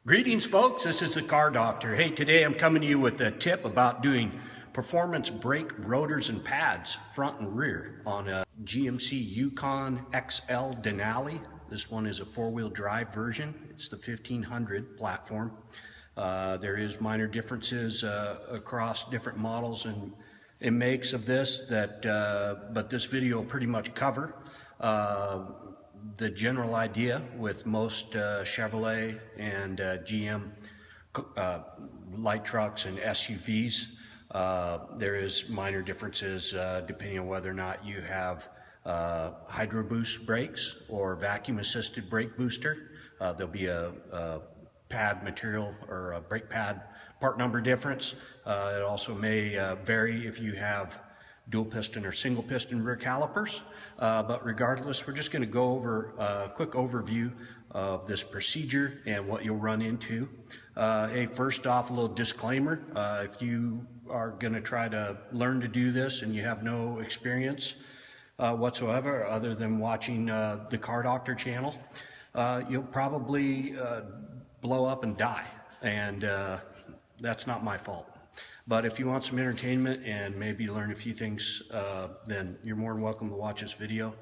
Greetings folks, this is the Car Doctor. Hey, today I'm coming to you with a tip about doing performance brake rotors and pads, front and rear, on a GMC Yukon XL Denali. This one is a four-wheel drive version. It's the 1500 platform. There is minor differences across different models and makes of this, but this video will pretty much cover the general idea with most Chevrolet and GM light trucks and SUVs. There is minor differences depending on whether or not you have hydro boost brakes or vacuum assisted brake booster. There'll be a pad material or a brake pad part number difference. It also may vary if you have dual piston or single piston rear calipers, but regardless, we're just going to go over a quick overview of this procedure and what you'll run into. Hey, first off, a little disclaimer. If you are going to try to learn to do this and you have no experience whatsoever other than watching the Car Doctor channel, you'll probably blow up and die, and that's not my fault. But if you want some entertainment and maybe learn a few things, then you're more than welcome to watch this video.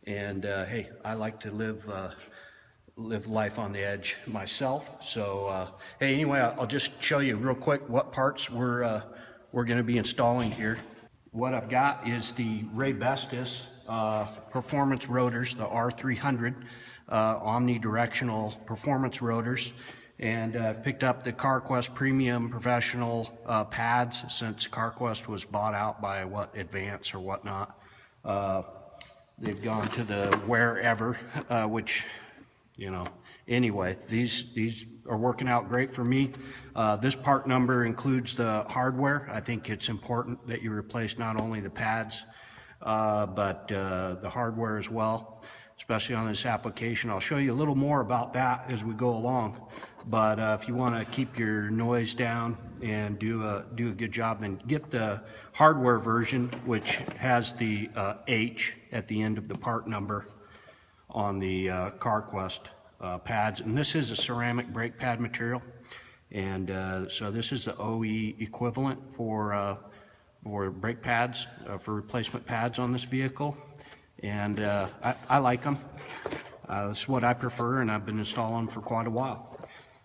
And hey, I like to live life on the edge myself. So hey, anyway, I'll just show you real quick what parts we're going to be installing here. What I've got is the Bestis performance rotors, the R300 omnidirectional performance rotors. And I've picked up the CarQuest Premium Professional pads since CarQuest was bought out by Advance or whatnot. They've gone to the wherever, which, you know, anyway, these are working out great for me. This part number includes the hardware. I think it's important that you replace not only the pads, but the hardware as well, especially on this application. I'll show you a little more about that as we go along. But if you want to keep your noise down and do a good job, then get the hardware version, which has the H at the end of the part number on the CarQuest pads. And this is a ceramic brake pad material, and so this is the OE equivalent for brake pads, for replacement pads on this vehicle. And I like them. It's what I prefer, and I've been installing them for quite a while.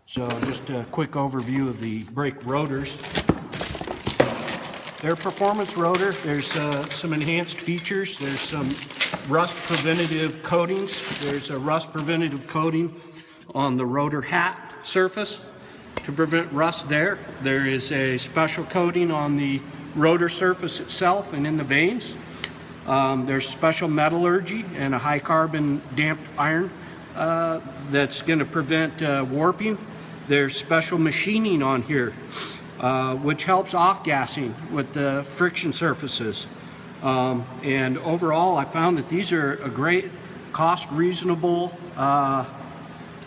So just a quick overview of the brake rotors. They're performance rotor. There's some enhanced features. There's some rust preventative coatings. There's a rust preventative coating on the rotor hat surface to prevent rust there. There is a special coating on the rotor surface itself and in the vanes. There's special metallurgy and a high carbon damped iron that's going to prevent warping. There's special machining on here, which helps off-gassing with the friction surfaces. And overall, I found that these are a great, cost-reasonable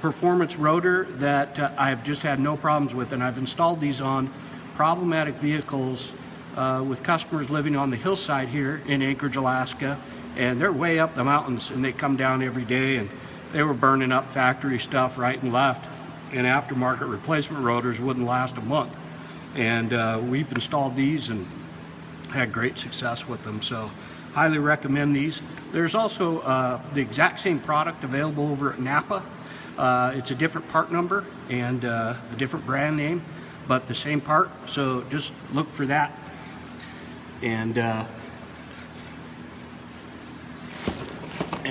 performance rotor that I've just had no problems with. And I've installed these on problematic vehicles with customers living on the hillside here in Anchorage, Alaska. And they're way up the mountains, and they come down every day, and they were burning up factory stuff right and left. And aftermarket replacement rotors wouldn't last a month. And we've installed these and had great success with them. So highly recommend these. There's also the exact same product available over at Napa. It's a different part number and a different brand name, but the same part. So just look for that. And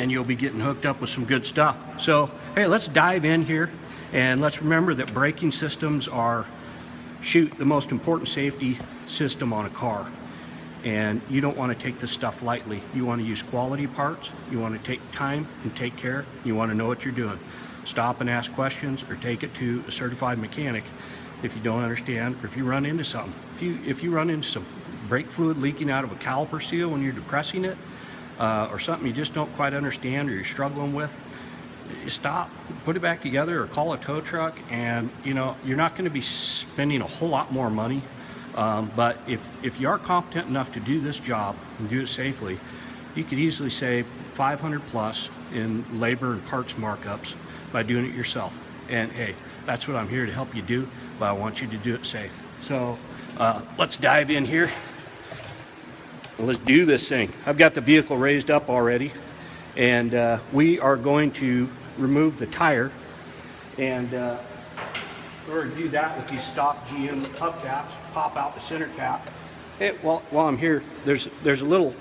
you'll be getting hooked up with some good stuff. So hey, let's dive in here, and let's remember that braking systems are the most important safety system on a car, and you don't want to take this stuff lightly. You want to use quality parts. You want to take time and take care. You want to know what you're doing. Stop and ask questions, or take it to a certified mechanic if you don't understand, or if you run into something. If you run into some brake fluid leaking out of a caliper seal when you're depressing it, or something you just don't quite understand or you're struggling with, stop, put it back together, or call a tow truck. And you know, you're not going to be spending a whole lot more money, but if you are competent enough to do this job and do it safely, you could easily save $500 plus in labor and parts markups by doing it yourself. And hey, that's what I'm here to help you do, but I want you to do it safe. So let's dive in here. Let's do this thing. I've got the vehicle raised up already, and we are going to remove the tire. And we're going to do that with these stock GM hubcaps. Pop out the center cap. Hey, while I'm here, there's a little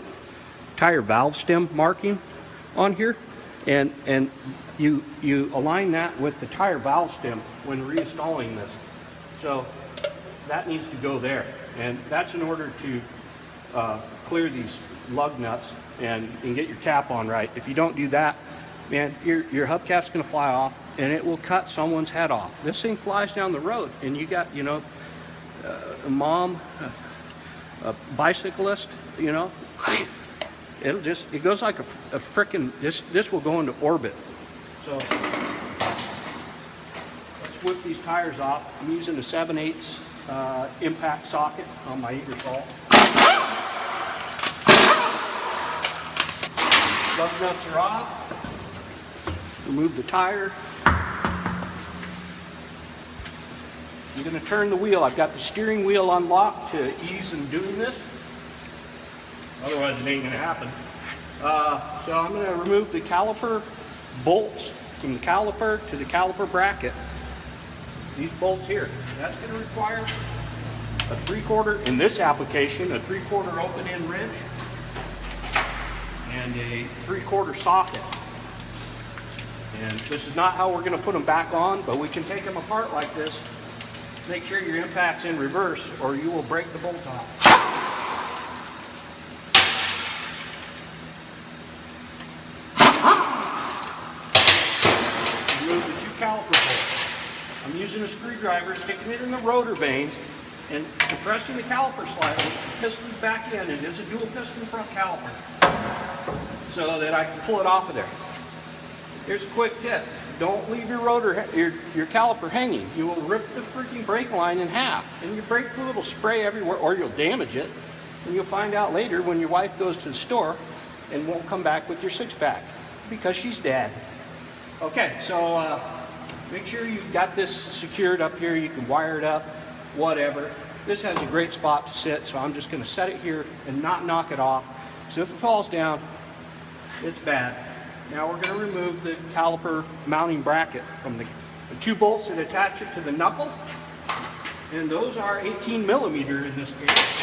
tire valve stem marking on here, and you align that with the tire valve stem when reinstalling this. So that needs to go there, and that's in order to clear these lug nuts and get your cap on right. If you don't do that, man, your hubcap's going to fly off and it will cut someone's head off. This thing flies down the road, and you got, you know, a mom, a bicyclist, you know, it goes like a frickin', this will go into orbit. So let's whip these tires off. I'm using a 7/8 impact socket on my Egersault. Lug nuts are off. Remove the tire. I'm going to turn the wheel. I've got the steering wheel unlocked to ease in doing this. Otherwise it ain't going to happen. So I'm going to remove the caliper bolts from the caliper to the caliper bracket. These bolts here. That's going to require a 3/4, in this application, a 3/4 open end wrench and a 3/4 socket. And this is not how we're going to put them back on, but we can take them apart like this. Make sure your impact's in reverse or you will break the bolt off. Remove the 2 caliper bolts. I'm using a screwdriver, sticking it in the rotor vanes and compressing the caliper slightly. The piston's back in. It is a dual piston front caliper, so that I can pull it off of there. Here's a quick tip. Don't leave your rotor, your caliper hanging. You will rip the freaking brake line in half, and your brake fluid will spray everywhere, or you'll damage it. And you'll find out later when your wife goes to the store and won't come back with your 6-pack because she's dead. Okay, so make sure you've got this secured up here. You can wire it up, whatever. This has a great spot to sit, so I'm just going to set it here and not knock it off. So if it falls down, it's bad. Now we're going to remove the caliper mounting bracket from the 2 bolts that attach it to the knuckle, and those are 18mm in this case.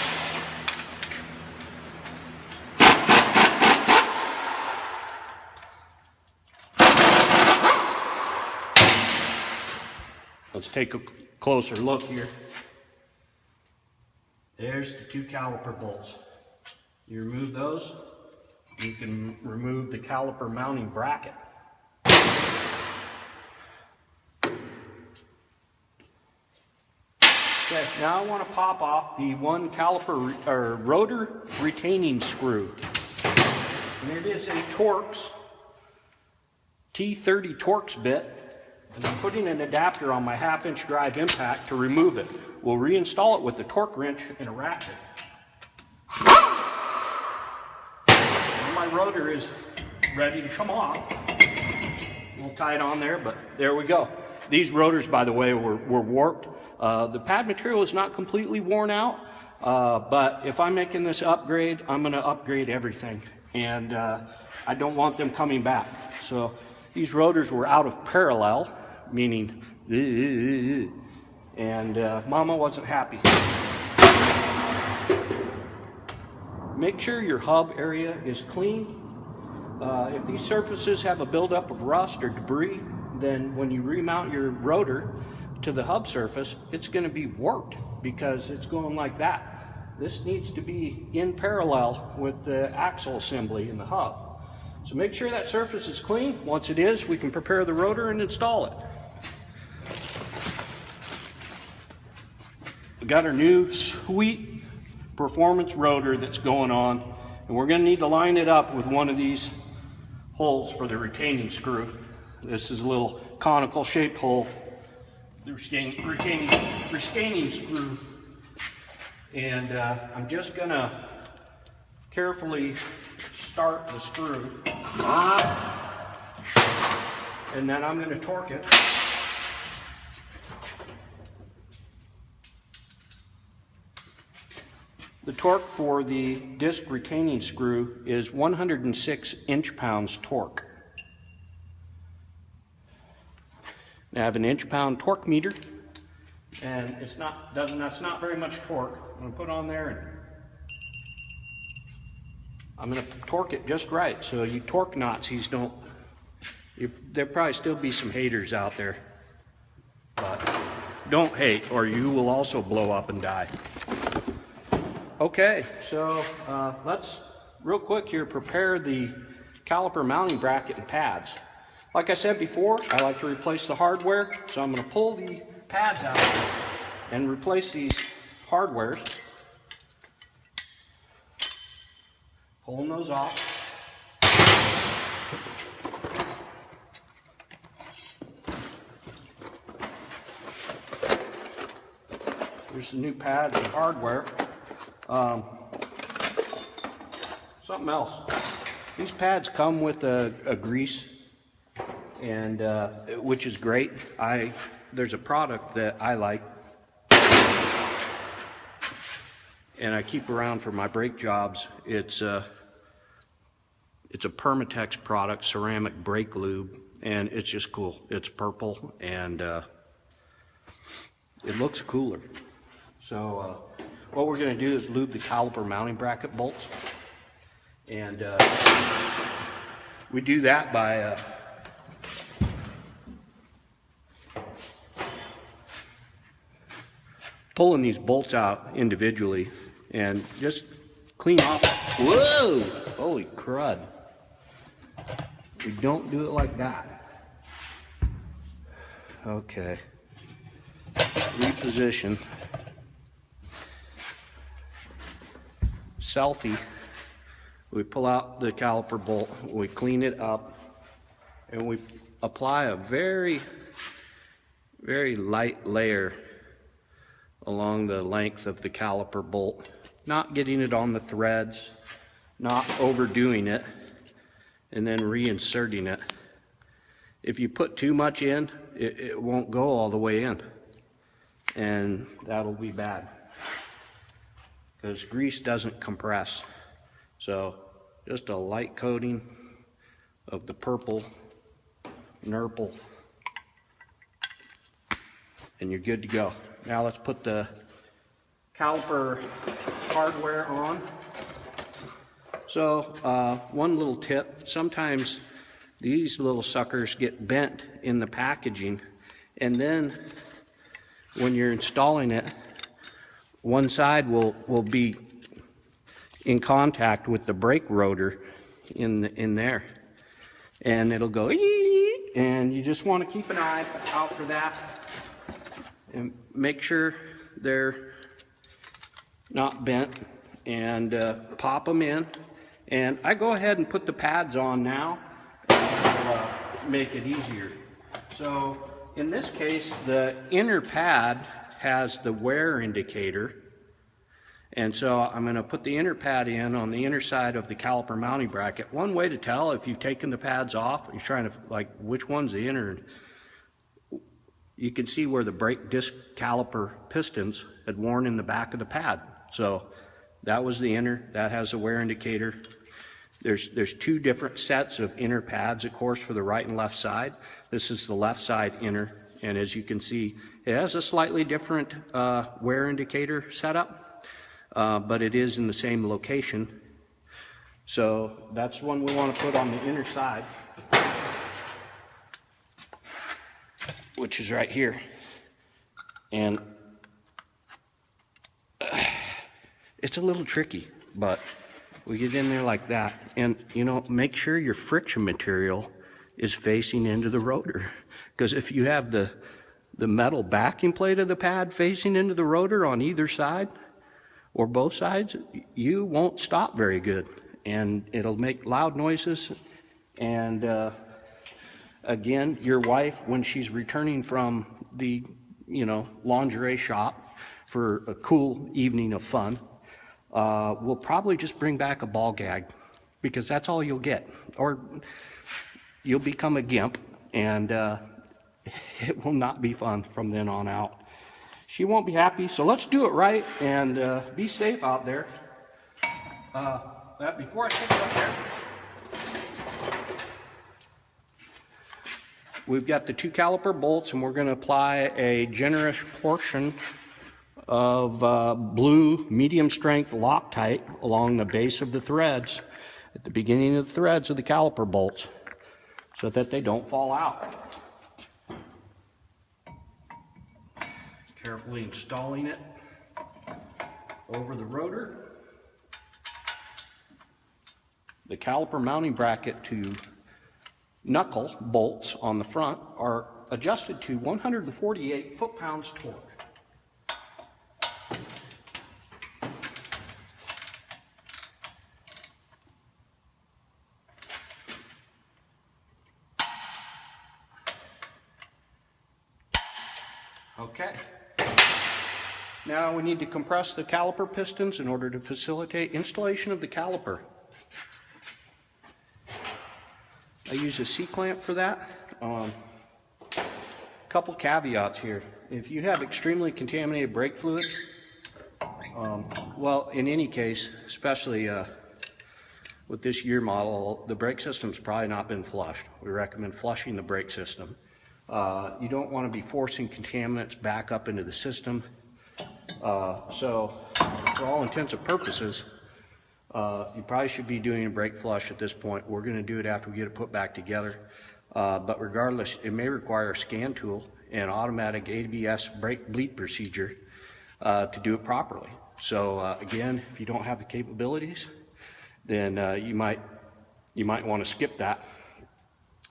Let's take a closer look here. There's the 2 caliper bolts. You remove those, you can remove the caliper mounting bracket. Okay, now I want to pop off the 1 caliper or rotor retaining screw. And it is a Torx T30 Torx bit. And I'm putting an adapter on my 1/2-inch drive impact to remove it. We'll reinstall it with the torque wrench and a ratchet. Now my rotor is ready to come off. We'll tie it on there, but there we go. These rotors, by the way, were warped. The pad material is not completely worn out, but if I'm making this upgrade, I'm going to upgrade everything. And I don't want them coming back. So these rotors were out of parallel, meaning, and Mama wasn't happy. Make sure your hub area is clean. If these surfaces have a buildup of rust or debris, then when you remount your rotor to the hub surface, it's going to be warped because it's going like that. This needs to be in parallel with the axle assembly in the hub. So make sure that surface is clean. Once it is, we can prepare the rotor and install it. We got our new sweet performance rotor that's going on, and we're going to need to line it up with one of these holes for the retaining screw. This is a little conical shaped hole, the retaining screw. And I'm just going to carefully start the screw, and then I'm going to torque it The torque for the disc retaining screw is 106 inch-pounds torque. I have an inch-pound torque meter, and that's not very much torque. I'm going to put on there, and I'm going to torque it just right, so you torque Nazis don't. There'll probably still be some haters out there, but don't hate, or you will also blow up and die. Okay, so let's real quick here prepare the caliper mounting bracket and pads. Like I said before, I like to replace the hardware, so I'm going to pull the pads out and replace these hardwares. Pulling those off. There's the new pads and hardware. Something else. These pads come with a grease, and which is great. There's a product that I like, and I keep around for my brake jobs. It's a Permatex product, ceramic brake lube, and it's just cool. It's purple, and it looks cooler. So what we're going to do is lube the caliper mounting bracket bolts, and we do that by pulling these bolts out individually and just clean off. Whoa! Holy crud. We don't do it like that. Okay. Reposition. Selfie. We pull out the caliper bolt, we clean it up, and we apply a very, very light layer along the length of the caliper bolt, not getting it on the threads, not overdoing it, and then reinserting it. If you put too much in, it won't go all the way in, and that'll be bad because grease doesn't compress. So just a light coating of the purple nurple, and you're good to go. Now let's put the caliper hardware on. So one little tip, sometimes these little suckers get bent in the packaging, and then when you're installing it, one side will be in contact with the brake rotor in there, and it'll go, and you just want to keep an eye out for that and make sure they're not bent, and pop them in. And I go ahead and put the pads on now, and make it easier. So in this case, the inner pad has the wear indicator, and so I'm going to put the inner pad in on the inner side of the caliper mounting bracket. One way to tell if you've taken the pads off, you're trying to like which one's the inner, you can see where the brake disc caliper pistons had worn in the back of the pad. So that was the inner, that has a wear indicator. There's two different sets of inner pads, of course, for the right and left side. This is the left side inner, and as you can see, it has a slightly different wear indicator setup, but it is in the same location. So that's one we want to put on the inner side, which is right here. And it's a little tricky, but we get in there like that. And you know, make sure your friction material is facing into the rotor, because if you have the metal backing plate of the pad facing into the rotor on either side or both sides, you won't stop very good, and it'll make loud noises. And again, your wife, when she's returning from the lingerie shop for a cool evening of fun, will probably just bring back a ball gag, because that's all you'll get, or you'll become a gimp, and it will not be fun from then on out. she won't be happy. So let's do it right and be safe out there. Before I stick it up there, we've got the 2 caliper bolts, and we're going to apply a generous portion of blue medium strength Loctite along the base of the threads at the beginning of the threads of the caliper bolts so that they don't fall out. Carefully installing it over the rotor. The caliper mounting bracket to knuckle bolts on the front are adjusted to 148 foot-pounds torque. Okay. Now we need to compress the caliper pistons in order to facilitate installation of the caliper. I use a C-clamp for that. Couple caveats here. If you have extremely contaminated brake fluid, well, in any case, especially with this year model, the brake system's probably not been flushed. We recommend flushing the brake system. You don't want to be forcing contaminants back up into the system. So, for all intents and purposes, you probably should be doing a brake flush at this point. We're going to do it after we get it put back together. But regardless, it may require a scan tool and automatic ABS brake bleed procedure to do it properly. So again, if you don't have the capabilities, then you might want to skip that,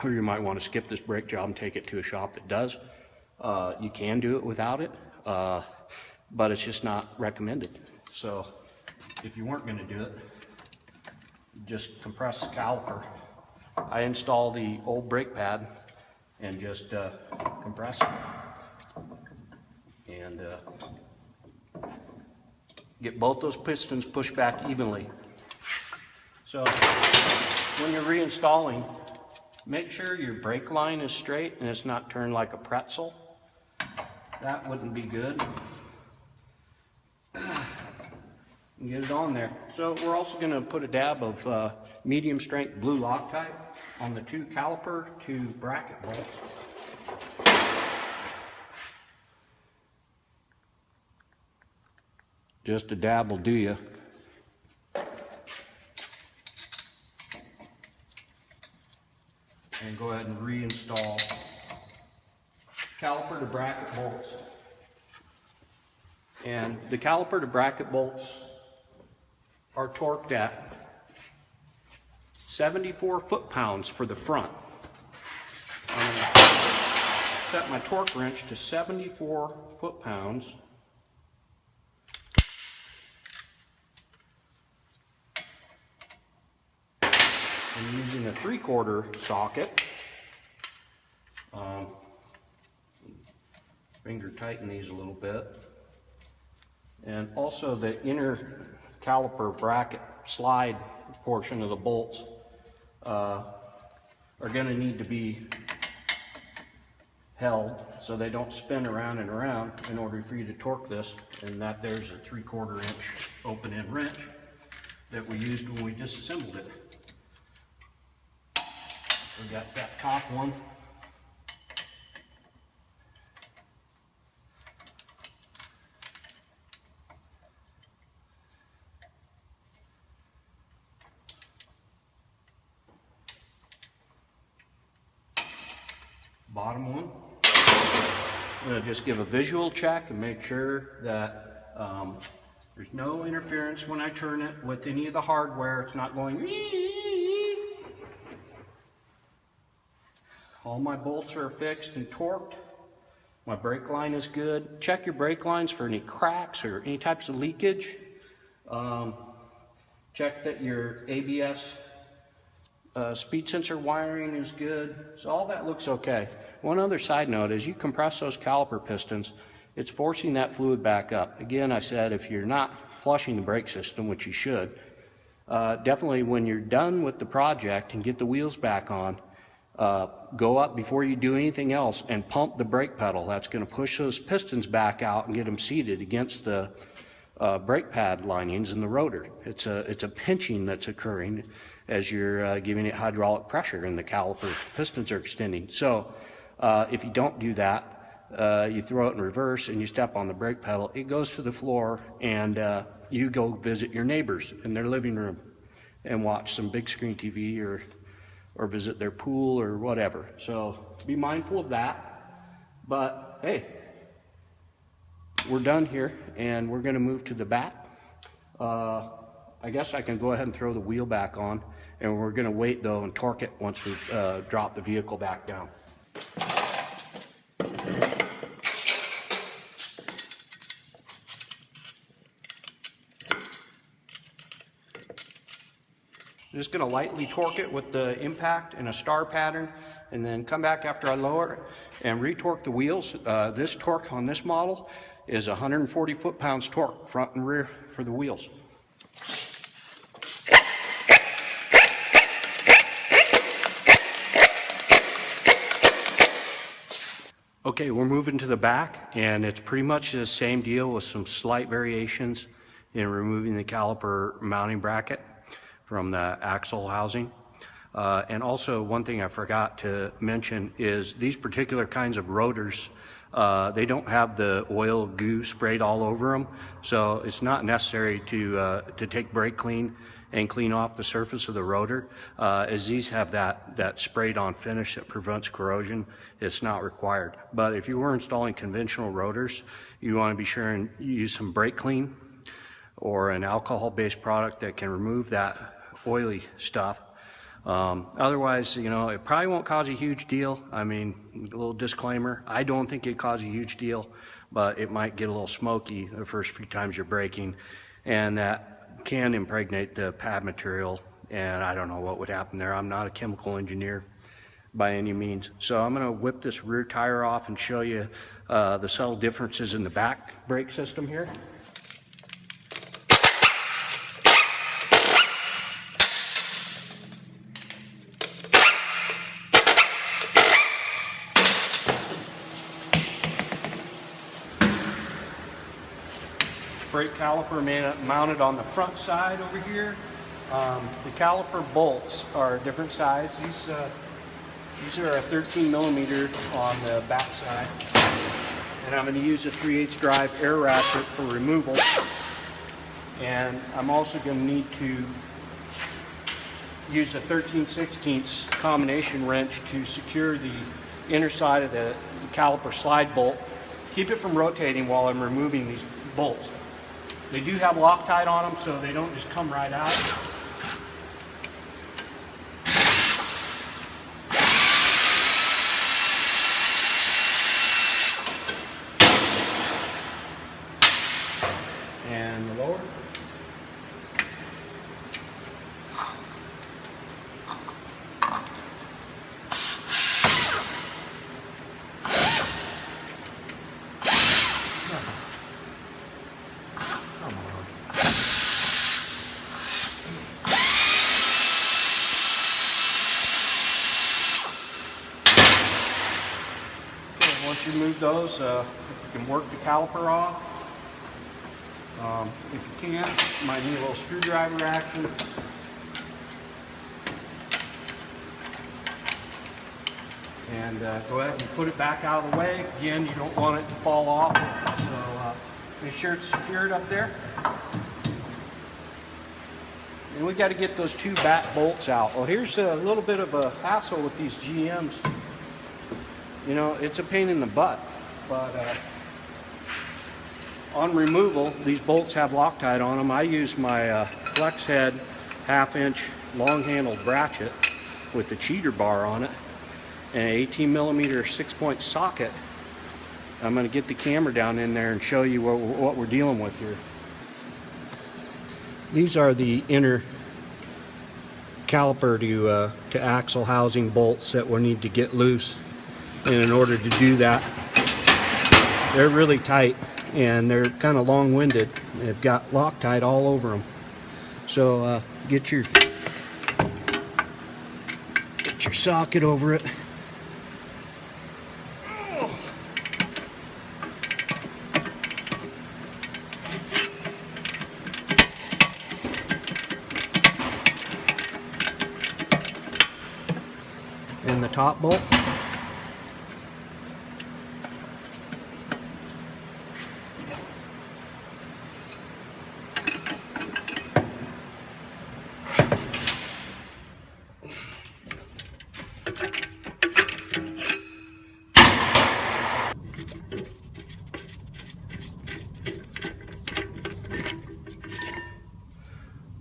or you might want to skip this brake job and take it to a shop that does. You can do it without it, but it's just not recommended. So if you weren't going to do it, just compress the caliper. I install the old brake pad and just compress it and get both those pistons pushed back evenly. So when you're reinstalling, make sure your brake line is straight and it's not turned like a pretzel. That wouldn't be good. Get it on there. So we're also going to put a dab of medium strength blue Loctite on the 2 caliper to bracket bolts. Just a dab will do you. And go ahead and reinstall caliper to bracket bolts. And the caliper to bracket bolts are torqued at 74 foot-pounds for the front. I'm going to set my torque wrench to 74 foot-pounds. I'm using a 3/4 socket. Finger tighten these a little bit. And also the inner caliper bracket slide portion of the bolts are going to need to be held so they don't spin around and around in order for you to torque this. And that there's a 3/4 inch open end wrench that we used when we disassembled it. We got that top one. Bottom one. I'm going to just give a visual check and make sure that there's no interference when I turn it with any of the hardware. It's not going. All my bolts are fixed and torqued. My brake line is good. Check your brake lines for any cracks or any types of leakage. Check that your ABS speed sensor wiring is good. So all that looks okay. One other side note, as you compress those caliper pistons, it's forcing that fluid back up. Again, I said if you're not flushing the brake system, which you should, definitely when you're done with the project and get the wheels back on, go up before you do anything else and pump the brake pedal. That's going to push those pistons back out and get them seated against the brake pad linings in the rotor. It's a pinching that's occurring as you're giving it hydraulic pressure and the caliper pistons are extending. So if you don't do that, you throw it in reverse and you step on the brake pedal, it goes to the floor, and you go visit your neighbors in their living room and watch some big screen TV or visit their pool or whatever. So be mindful of that. But hey, we're done here and we're going to move to the back. I guess I can go ahead and throw the wheel back on, and we're going to wait though and torque it once we've dropped the vehicle back down. I'm just going to lightly torque it with the impact in a star pattern, and then come back after I lower it and retorque the wheels. This torque on this model is 140 foot-pounds torque, front and rear, for the wheels. Okay, we're moving to the back, and it's pretty much the same deal with some slight variations in removing the caliper mounting bracket from the axle housing. And also, one thing I forgot to mention is these particular kinds of rotors, they don't have the oil goo sprayed all over them, so it's not necessary to take brake clean and clean off the surface of the rotor. As these have that sprayed on finish that prevents corrosion, it's not required. But if you were installing conventional rotors, you want to be sure and use some brake clean or an alcohol-based product that can remove that oily stuff. Otherwise, you know, it probably won't cause a huge deal. I mean, a little disclaimer, I don't think it'd cause a huge deal, but it might get a little smoky the first few times you're braking, and that can impregnate the pad material, and I don't know what would happen there. I'm not a chemical engineer by any means. So I'm going to whip this rear tire off and show you the subtle differences in the back brake system here. Brake caliper mounted on the front side over here. The caliper bolts are a different size. These are a 13 millimeter on the back side. And I'm going to use a 3/8 drive air ratchet for removal. And I'm also going to need to use a 13/16 combination wrench to secure the inner side of the caliper slide bolt. Keep it from rotating while I'm removing these bolts. They do have Loctite on them, so they don't just come right out. And the lower. Once you move those, you can work the caliper off. If you can't, you might need a little screwdriver action. And go ahead and put it back out of the way. Again, you don't want it to fall off, so make sure it's secured up there. And we got to get those two back bolts out. Well, here's a little bit of a hassle with these GMs. You know, it's a pain in the butt, but on removal, these bolts have Loctite on them. I use my flex head 1/2-inch long-handled ratchet with the cheater bar on it and an 18 millimeter 6-point socket. I'm going to get the camera down in there and show you what we're dealing with here. These are the inner caliper to axle housing bolts that we'll need to get loose. And in order to do that, they're really tight and they're kind of long-winded. They've got Loctite all over them. So get your Put your socket over it. And the top bolt.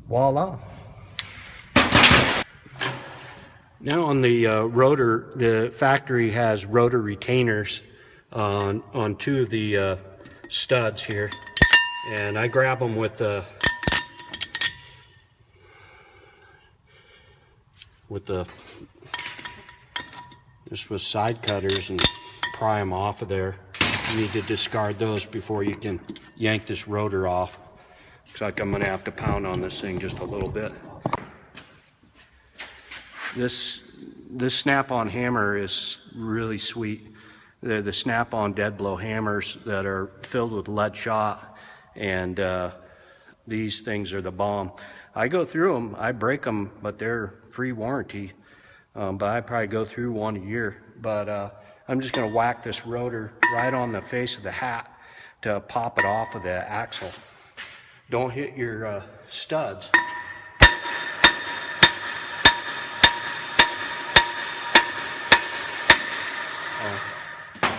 Voila. Now on the rotor, the factory has rotor retainers on two of the studs here, and I grab them with just with side cutters and pry them off of there. You need to discard those before you can yank this rotor off. Looks like I'm going to have to pound on this thing just a little bit. This snap-on hammer is really sweet. They're the snap-on dead blow hammers that are filled with lead shot, and these things are the bomb. I go through them, I break them, but they're free warranty. But I probably go through one a year. But I'm just going to whack this rotor right on the face of the hat to pop it off of the axle. Don't hit your studs.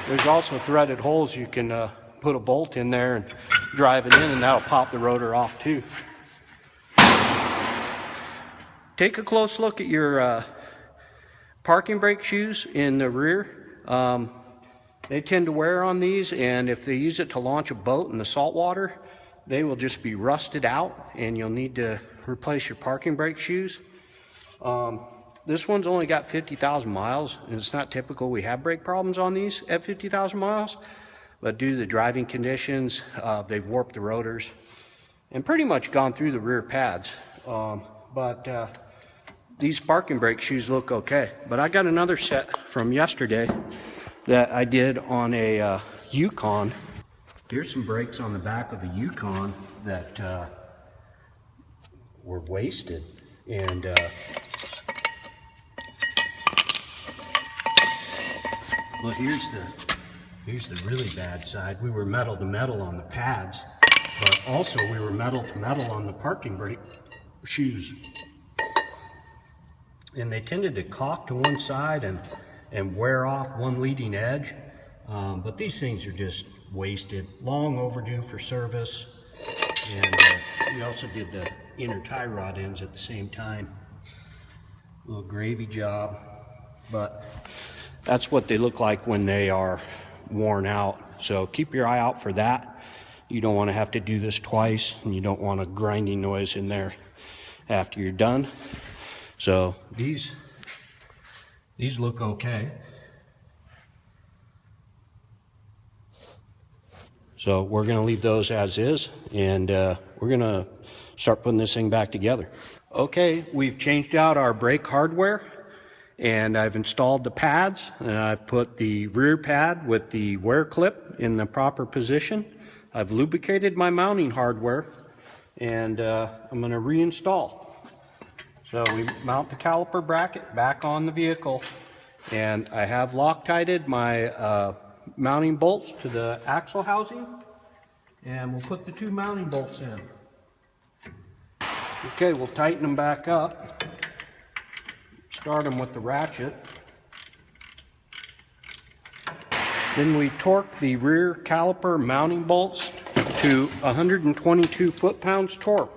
There's also threaded holes. You can put a bolt in there and drive it in, and that'll pop the rotor off too. Take a close look at your parking brake shoes in the rear. They tend to wear on these, and if they use it to launch a boat in the salt water, they will just be rusted out, and you'll need to replace your parking brake shoes. This one's only got 50,000 miles, and it's not typical we have brake problems on these at 50,000 miles, but due to the driving conditions, they've warped the rotors and pretty much gone through the rear pads. These parking brake shoes look okay. But I got another set from yesterday that I did on a Yukon. Here's some brakes on the back of a Yukon that were wasted, and well, here's the really bad side. We were metal to metal on the pads, but also we were metal to metal on the parking brake shoes, and they tended to caulk to one side and wear off one leading edge. But these things are just wasted, long overdue for service. And we also did the inner tie rod ends at the same time. A little gravy job, but that's what they look like when they are worn out. So keep your eye out for that. You don't want to have to do this twice, and you don't want a grinding noise in there after you're done. So these look okay. So we're going to leave those as is, and we're going to start putting this thing back together. Okay, we've changed out our brake hardware, and I've installed the pads, and I've put the rear pad with the wear clip in the proper position. I've lubricated my mounting hardware, and I'm going to reinstall. So we mount the caliper bracket back on the vehicle, and I have Loctited my mounting bolts to the axle housing, and we'll put the two mounting bolts in. Okay, we'll tighten them back up. Start them with the ratchet. Then we torque the rear caliper mounting bolts to 122 foot-pounds torque.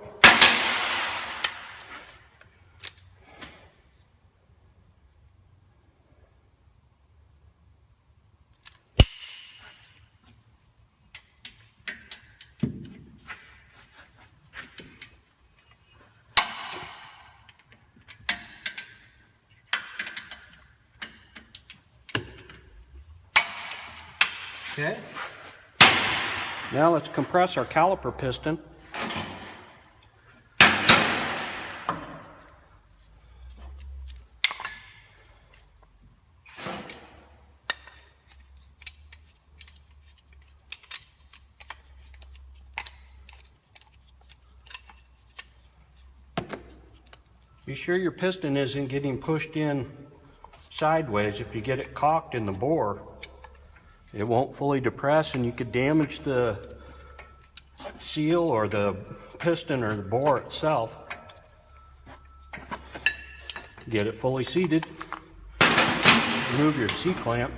Okay, now let's compress our caliper piston. be sure your piston isn't getting pushed in sideways. If you get it cocked in the bore, it won't fully depress and you could damage the seal or the piston or the bore itself. Get it fully seated. Remove your C-clamp.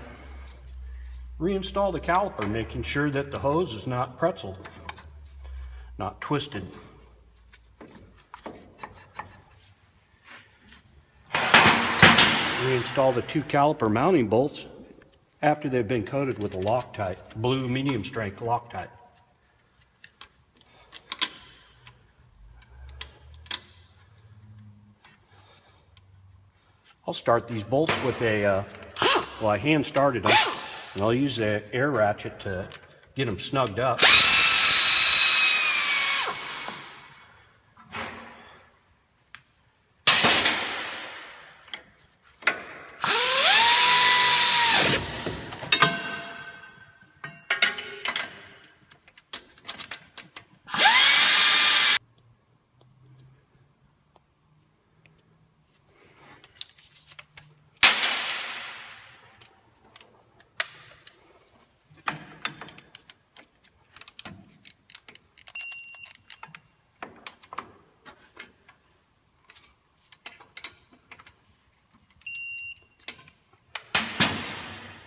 Reinstall the caliper, making sure that the hose is not pretzeled, not twisted. Reinstall the 2 caliper mounting bolts after they've been coated with a Loctite, blue medium strength Loctite. I'll start these bolts with a, well, I hand started them, and I'll use the air ratchet to get them snugged up.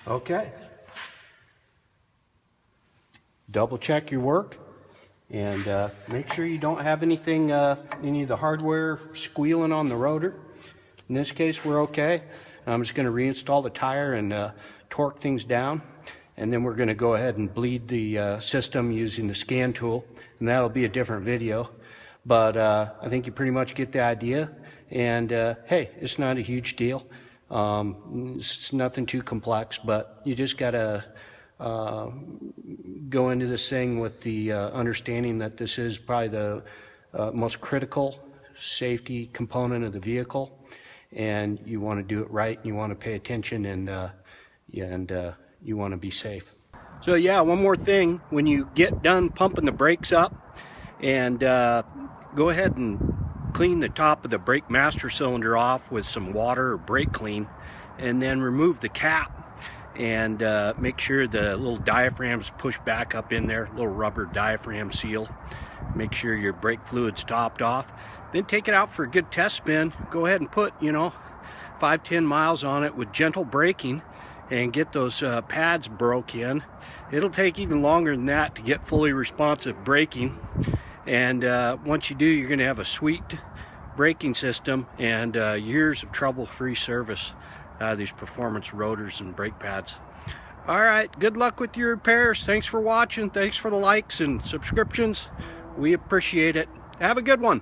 Okay. Double check your work and make sure you don't have anything, any of the hardware squealing on the rotor. In this case, we're okay. I'm just going to reinstall the tire and torque things down. And then we're going to go ahead and bleed the system using the scan tool. And that'll be a different video. But I think you pretty much get the idea. And hey, it's not a huge deal. It's nothing too complex, but you just gotta go into this thing with the understanding that this is probably the most critical safety component of the vehicle, and you want to do it right, and you want to pay attention, and you want to be safe. So yeah, one more thing, when you get done pumping the brakes up, and go ahead and clean the top of the brake master cylinder off with some water or brake clean, and then remove the cap and make sure the little diaphragm's pushed back up in there, little rubber diaphragm seal. Make sure your brake fluid's topped off. Then take it out for a good test spin. Go ahead and put, 5-10 miles on it with gentle braking and get those pads broke in. It'll take even longer than that to get fully responsive braking. And once you do, you're going to have a sweet braking system and years of trouble-free service out of these performance rotors and brake pads. All right, good luck with your repairs. Thanks for watching. Thanks for the likes and subscriptions. We appreciate it. Have a good one.